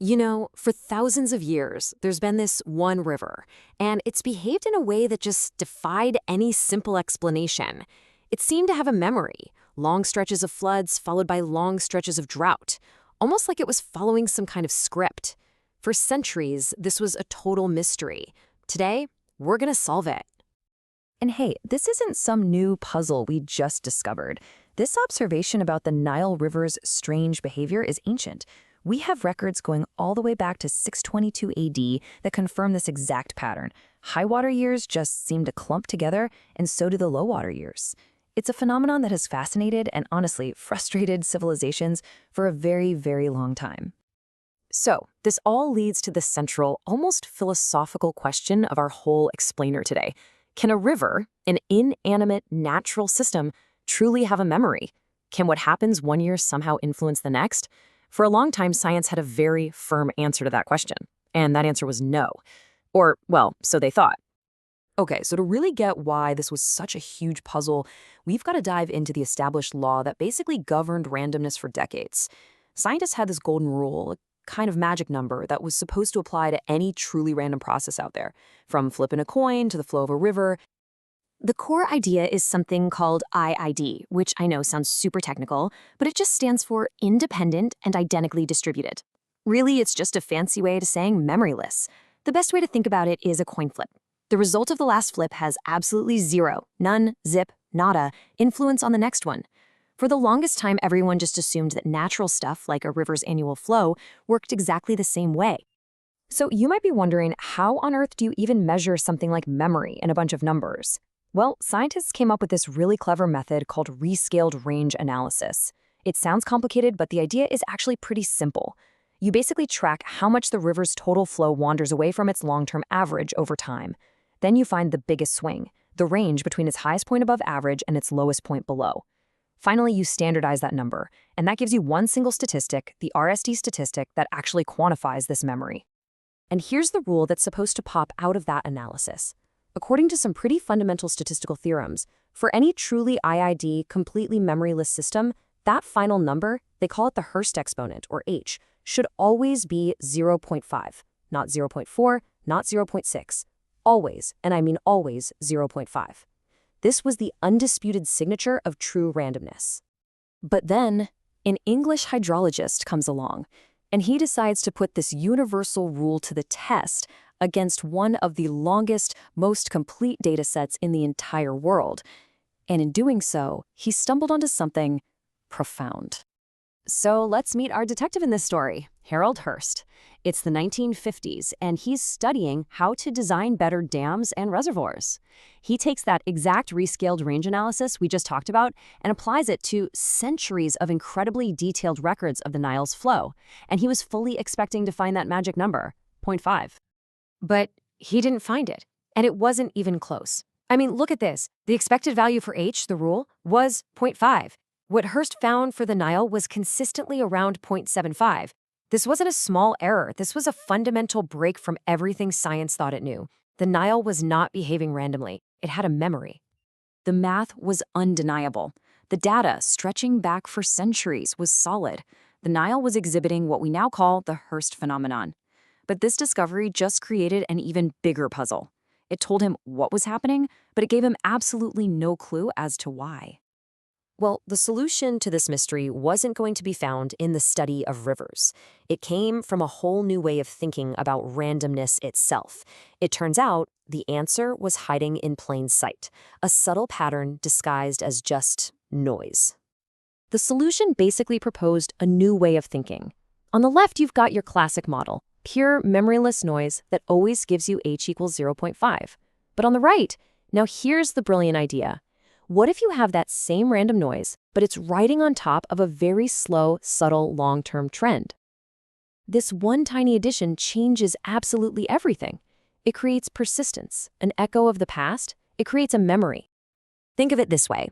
You know, for thousands of years, there's been this one river, and it's behaved in a way that just defied any simple explanation. It seemed to have a memory, long stretches of floods followed by long stretches of drought, almost like it was following some kind of script. For centuries, this was a total mystery. Today, we're going to solve it. And hey, this isn't some new puzzle we just discovered. This observation about the Nile River's strange behavior is ancient. We have records going all the way back to 622 AD that confirm this exact pattern. High water years just seem to clump together, and so do the low water years. It's a phenomenon that has fascinated and honestly frustrated civilizations for a very, very long time. So, this all leads to the central, almost philosophical question of our whole explainer today. Can a river, an inanimate, natural system, truly have a memory? Can what happens one year somehow influence the next? For a long time, science had a very firm answer to that question, and that answer was no. Or, well, so they thought. Okay, so to really get why this was such a huge puzzle, we've got to dive into the established law that basically governed randomness for decades. Scientists had this golden rule, a kind of magic number that was supposed to apply to any truly random process out there, from flipping a coin to the flow of a river. The core idea is something called i.i.d, which I know sounds super technical, but it just stands for independent and identically distributed. Really, it's just a fancy way to saying memoryless. The best way to think about it is a coin flip. The result of the last flip has absolutely zero, none, zip, nada, influence on the next one. For the longest time, everyone just assumed that natural stuff, like a river's annual flow, worked exactly the same way. So you might be wondering, how on earth do you even measure something like memory in a bunch of numbers? Well, scientists came up with this really clever method called rescaled range analysis. It sounds complicated, but the idea is actually pretty simple. You basically track how much the river's total flow wanders away from its long-term average over time. Then you find the biggest swing, the range between its highest point above average and its lowest point below. Finally, you standardize that number, and that gives you one single statistic, the RSD statistic, that actually quantifies this memory. And here's the rule that's supposed to pop out of that analysis. According to some pretty fundamental statistical theorems, for any truly i.i.d. completely memoryless system, that final number, they call it the Hurst exponent, or h, should always be 0.5, not 0.4, not 0.6. Always, and I mean always, 0.5. This was the undisputed signature of true randomness. But then, an English hydrologist comes along, and he decides to put this universal rule to the test against one of the longest, most complete data sets in the entire world. And in doing so, he stumbled onto something profound. So let's meet our detective in this story, Harold Hurst. It's the 1950s, and he's studying how to design better dams and reservoirs. He takes that exact rescaled range analysis we just talked about and applies it to centuries of incredibly detailed records of the Nile's flow. And he was fully expecting to find that magic number, 0.5. But he didn't find it, and it wasn't even close. I mean, look at this. The expected value for H, the rule, was 0.5. What Hurst found for the Nile was consistently around 0.75. This wasn't a small error. This was a fundamental break from everything science thought it knew. The Nile was not behaving randomly. It had a memory. The math was undeniable. The data, stretching back for centuries, was solid. The Nile was exhibiting what we now call the Hurst phenomenon. But this discovery just created an even bigger puzzle. It told him what was happening, but it gave him absolutely no clue as to why. Well, the solution to this mystery wasn't going to be found in the study of rivers. It came from a whole new way of thinking about randomness itself. It turns out the answer was hiding in plain sight, a subtle pattern disguised as just noise. The solution basically proposed a new way of thinking. On the left, you've got your classic model, pure memoryless noise that always gives you h equals 0.5. But on the right, now here's the brilliant idea. What if you have that same random noise, but it's riding on top of a very slow, subtle, long-term trend? This one tiny addition changes absolutely everything. It creates persistence, an echo of the past. It creates a memory. Think of it this way.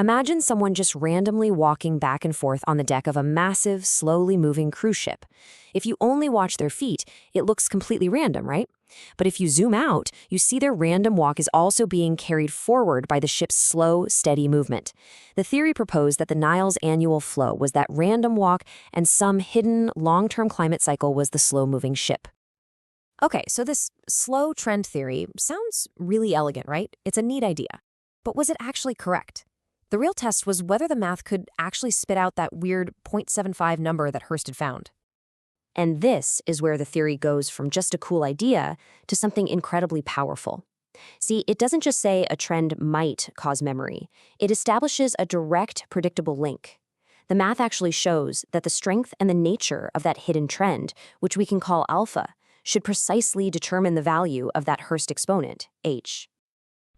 Imagine someone just randomly walking back and forth on the deck of a massive, slowly moving cruise ship. If you only watch their feet, it looks completely random, right? But if you zoom out, you see their random walk is also being carried forward by the ship's slow, steady movement. The theory proposed that the Nile's annual flow was that random walk, and some hidden, long-term climate cycle was the slow-moving ship. Okay, so this slow trend theory sounds really elegant, right? It's a neat idea. But was it actually correct? The real test was whether the math could actually spit out that weird 0.75 number that Hurst had found. And this is where the theory goes from just a cool idea to something incredibly powerful. See, it doesn't just say a trend might cause memory. It establishes a direct, predictable link. The math actually shows that the strength and the nature of that hidden trend, which we can call alpha, should precisely determine the value of that Hurst exponent, h.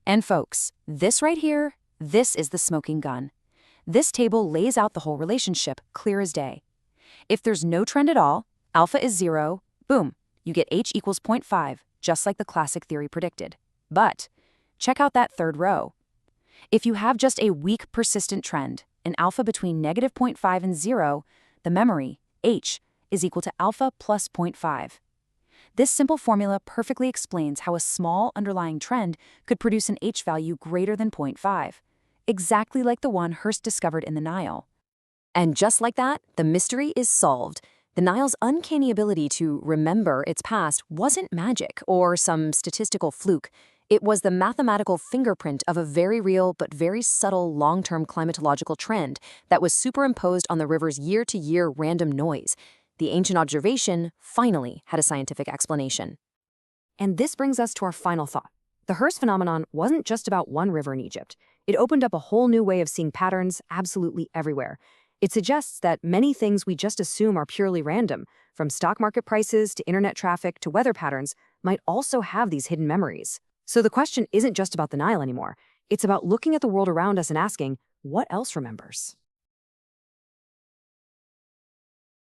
And folks, this right here, this is the smoking gun. This table lays out the whole relationship clear as day. If there's no trend at all, alpha is 0, boom, you get h equals 0.5, just like the classic theory predicted. But check out that third row. If you have just a weak persistent trend, an alpha between negative 0.5 and 0, the memory, h, is equal to alpha plus 0.5. This simple formula perfectly explains how a small underlying trend could produce an h value greater than 0.5, exactly like the one Hurst discovered in the Nile. And just like that, the mystery is solved. The Nile's uncanny ability to remember its past wasn't magic or some statistical fluke. It was the mathematical fingerprint of a very real but very subtle long-term climatological trend that was superimposed on the river's year-to-year random noise. The ancient observation finally had a scientific explanation. And this brings us to our final thought. The Hurst phenomenon wasn't just about one river in Egypt. It opened up a whole new way of seeing patterns absolutely everywhere. It suggests that many things we just assume are purely random, from stock market prices to internet traffic to weather patterns, might also have these hidden memories. So the question isn't just about the Nile anymore. It's about looking at the world around us and asking, what else remembers?